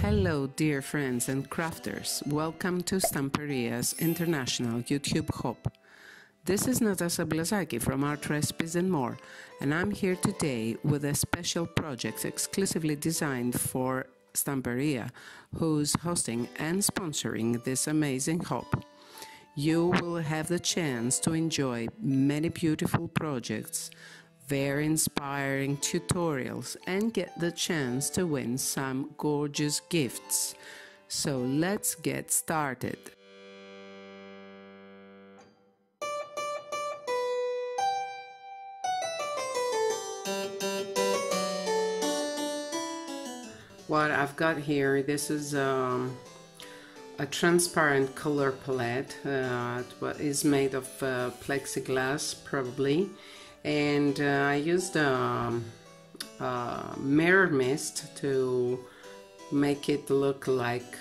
Hello dear friends and crafters, welcome to Stamperia's International YouTube Hop. This is Natassa Blazaki from Art Recipes and More, and I'm here today with a special project exclusively designed for Stamperia, who's hosting and sponsoring this amazing hop. You will have the chance to enjoy many beautiful projects, very inspiring tutorials, and get the chance to win some gorgeous gifts. So let's get started. What I've got here, this is a transparent color palette. It is made of plexiglass probably, and I used a mirror mist to make it look like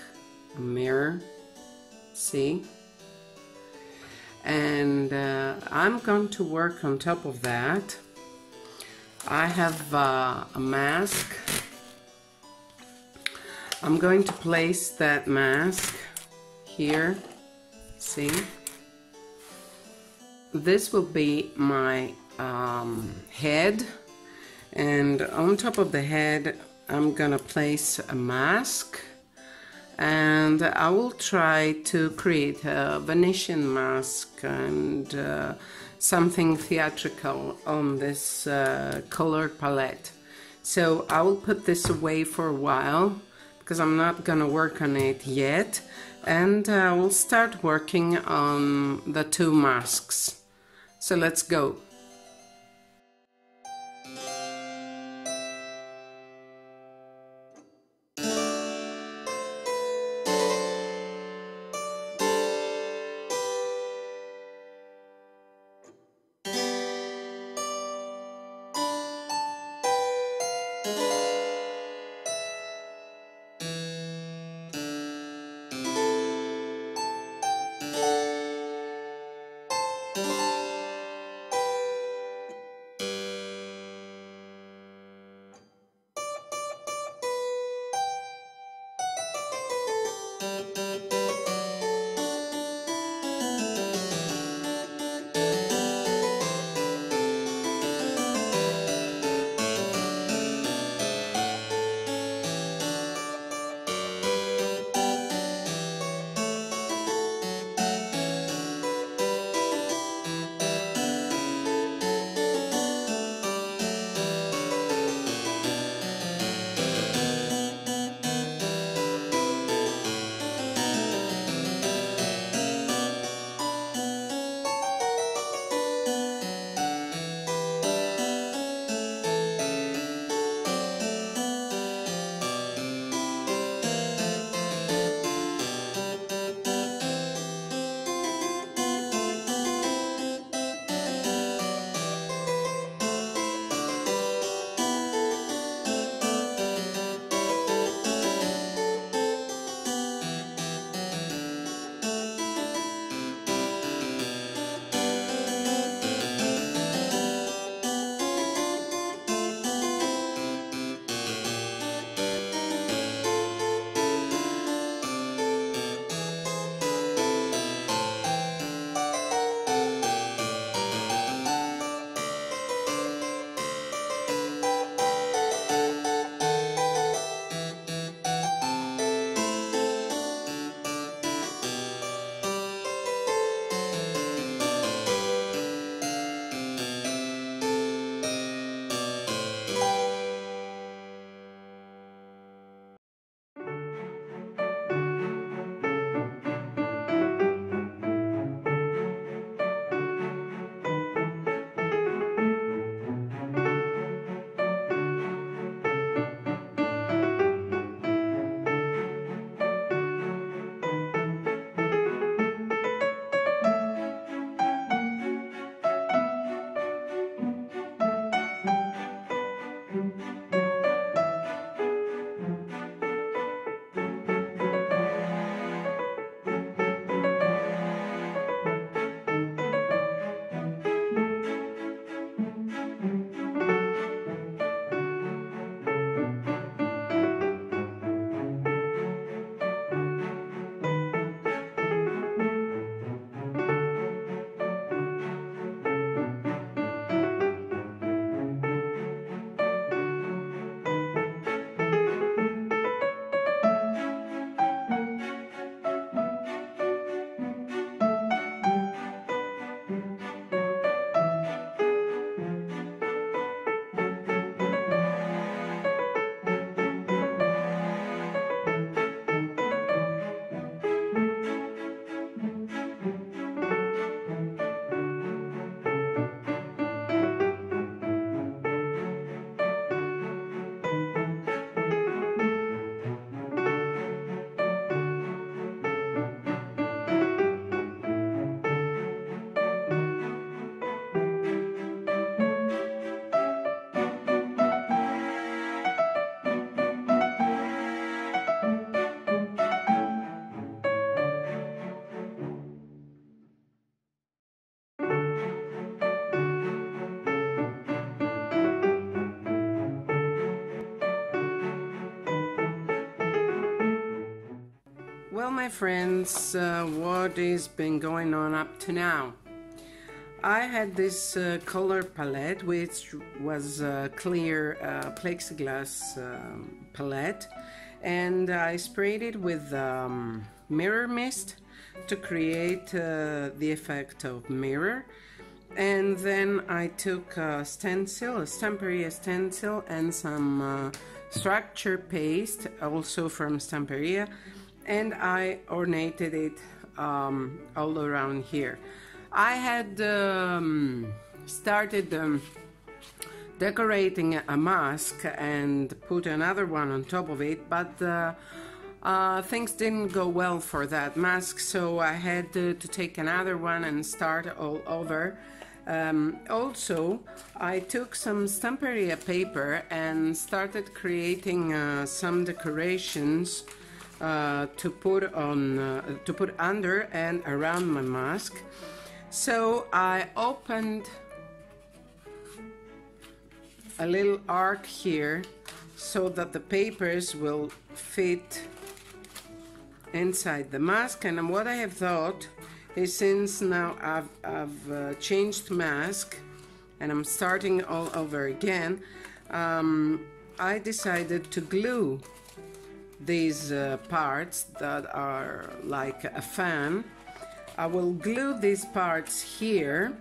a mirror, see? And I'm going to work on top of that. I have a mask. I'm going to place that mask here, see? This will be my head, and on top of the head I'm gonna place a mask, and I will try to create a Venetian mask and something theatrical on this color palette. So I will put this away for a while because I'm not gonna work on it yet, and we'll start working on the two masks. So let's go. Well, my friends, what has been going on up to now? I had this color palette, which was a clear plexiglass palette, and I sprayed it with mirror mist to create the effect of mirror. And then I took a stencil, a Stamperia stencil, and some structure paste, also from Stamperia, and I ornated it all around here. I had started decorating a mask and put another one on top of it, but things didn't go well for that mask, so I had to take another one and start all over. Also, I took some Stamperia paper and started creating some decorations to put under and around my mask. So I opened a little arc here so that the papers will fit inside the mask. And what I have thought is, since now I've changed mask and I'm starting all over again, I decided to glue these parts that are like a fan. I will glue these parts here,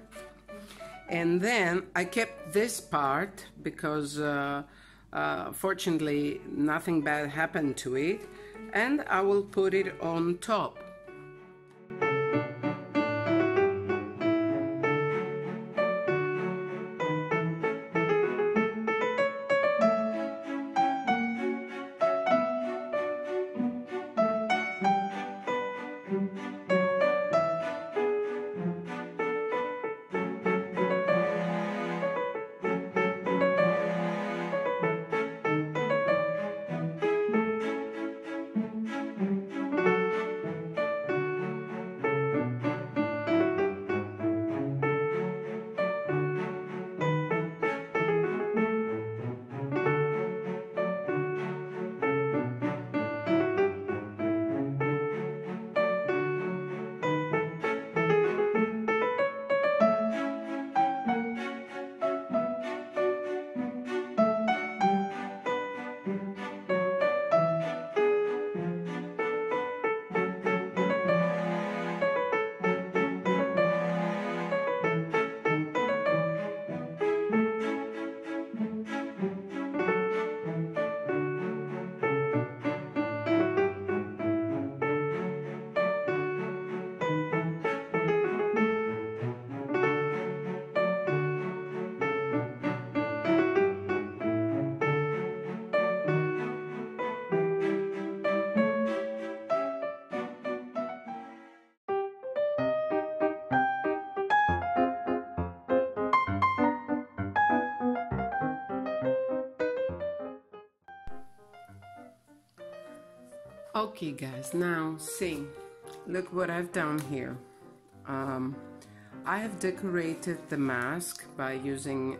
and then I kept this part because fortunately nothing bad happened to it, and I will put it on top. Okay guys, now see, look what I've done here. I have decorated the mask by using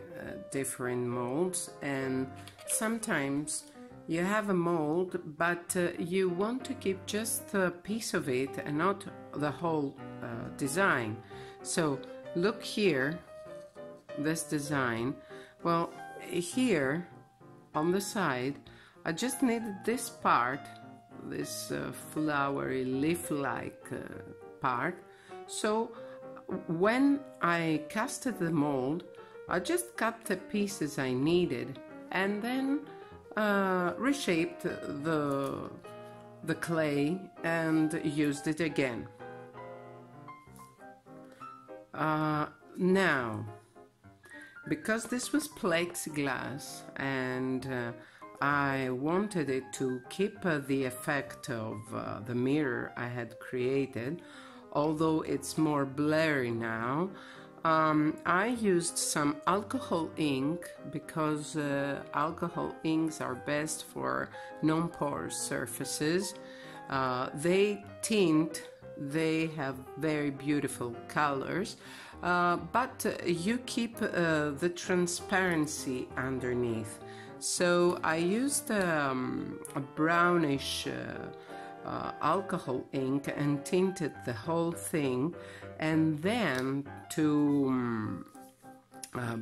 different molds, and sometimes you have a mold but you want to keep just a piece of it and not the whole design. So look here, this design. Well, here on the side I just needed this part, this flowery leaf-like part. So when I casted the mold, I just cut the pieces I needed and then reshaped the clay and used it again. Now, because this was plexiglass and I wanted it to keep the effect of the mirror I had created, although it's more blurry now. I used some alcohol ink because alcohol inks are best for non-porous surfaces. They tint, they have very beautiful colors, but you keep the transparency underneath. So I used a brownish alcohol ink and tinted the whole thing, and then to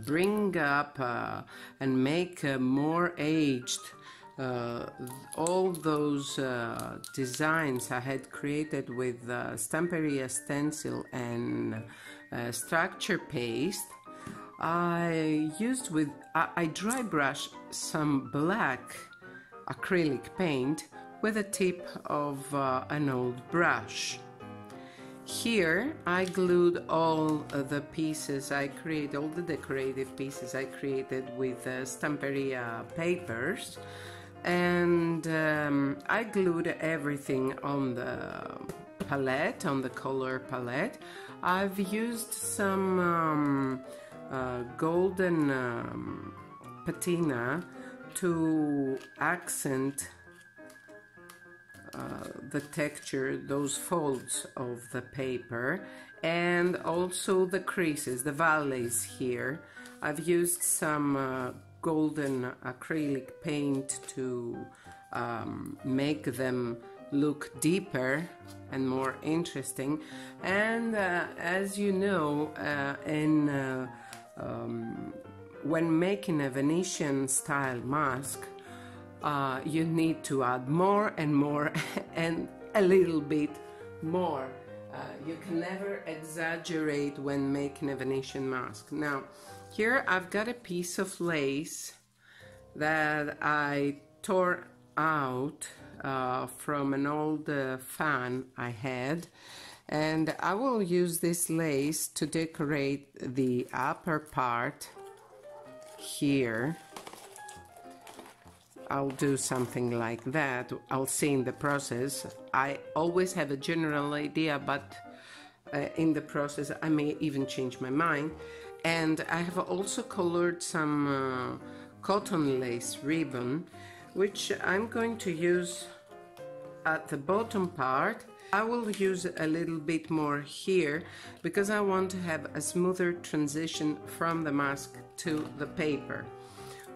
bring up and make more aged all those designs I had created with Stamperia stencil and structure paste. I dry brush some black acrylic paint with the tip of an old brush. Here I glued all the pieces I created, all the decorative pieces I created with Stamperia papers, and I glued everything on the palette, on the color palette. I've used some golden patina to accent the texture, those folds of the paper, and also the creases, the valleys here. I've used some golden acrylic paint to make them look deeper and more interesting. And as you know, when making a Venetian style mask, you need to add more and more and a little bit more. You can never exaggerate when making a Venetian mask. Now, here I've got a piece of lace that I tore out from an old fan I had, and I will use this lace to decorate the upper part here. I'll do something like that. I'll see in the process. I always have a general idea, but in the process I may even change my mind. And I have also colored some cotton lace ribbon, which I'm going to use at the bottom part. I will use a little bit more here because I want to have a smoother transition from the mask to the paper.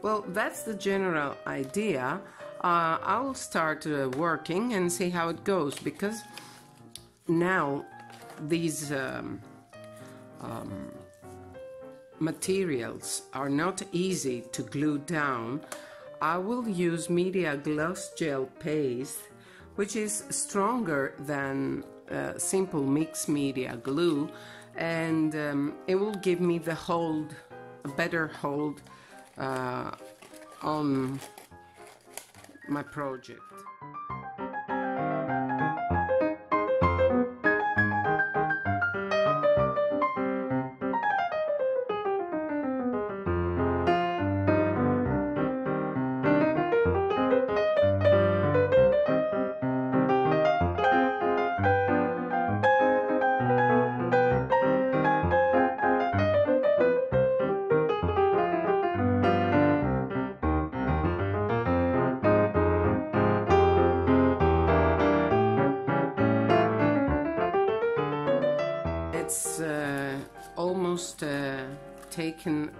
Well, that's the general idea. I'll start working and see how it goes, because now these materials are not easy to glue down. I will use media gloss gel paste, which is stronger than simple mixed media glue, and it will give me the hold, a better hold on my project. It's almost taken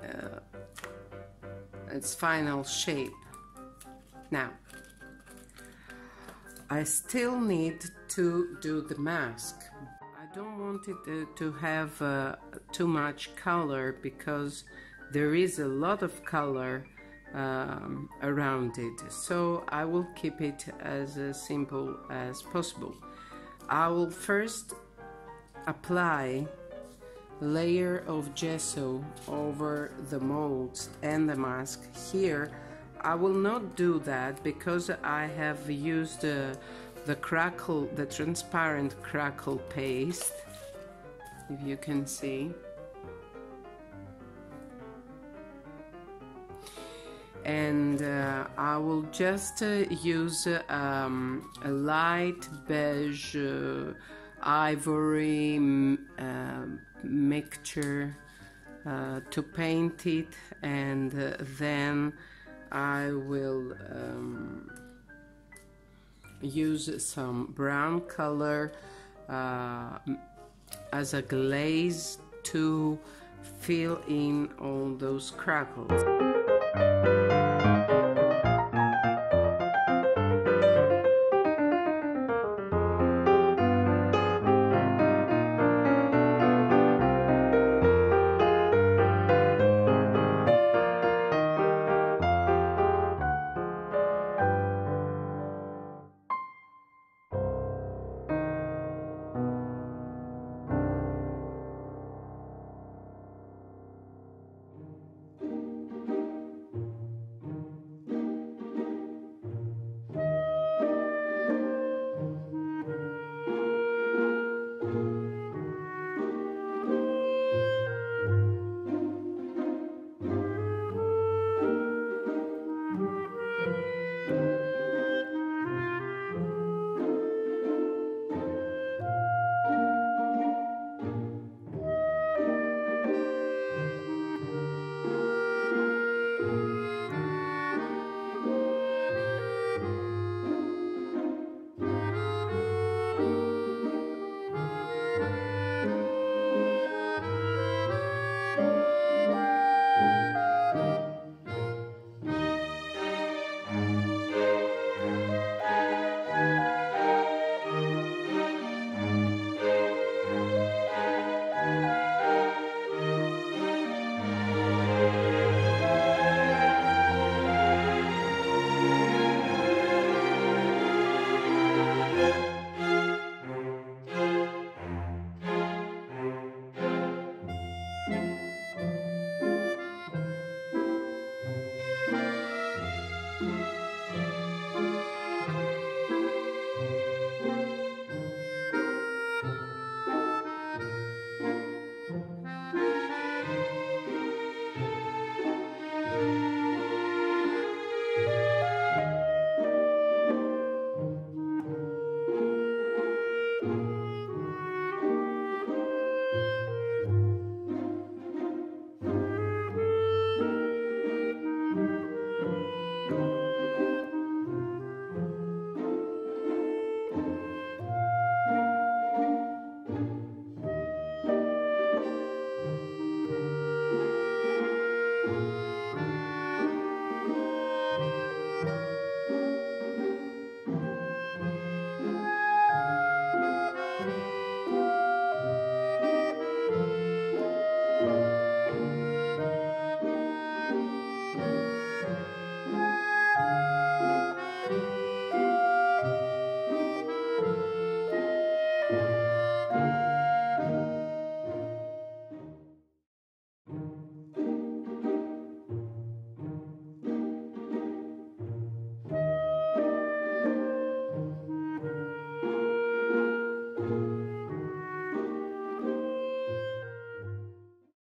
its final shape. Now, I still need to do the mask. I don't want it to have too much color, because there is a lot of color around it, so I will keep it as simple as possible. I will first apply a layer of gesso over the molds and the mask. Here I will not do that because I have used the transparent crackle paste, if you can see. And I will just use a light beige ivory mixture to paint it, and then I will use some brown color as a glaze to fill in all those crackles.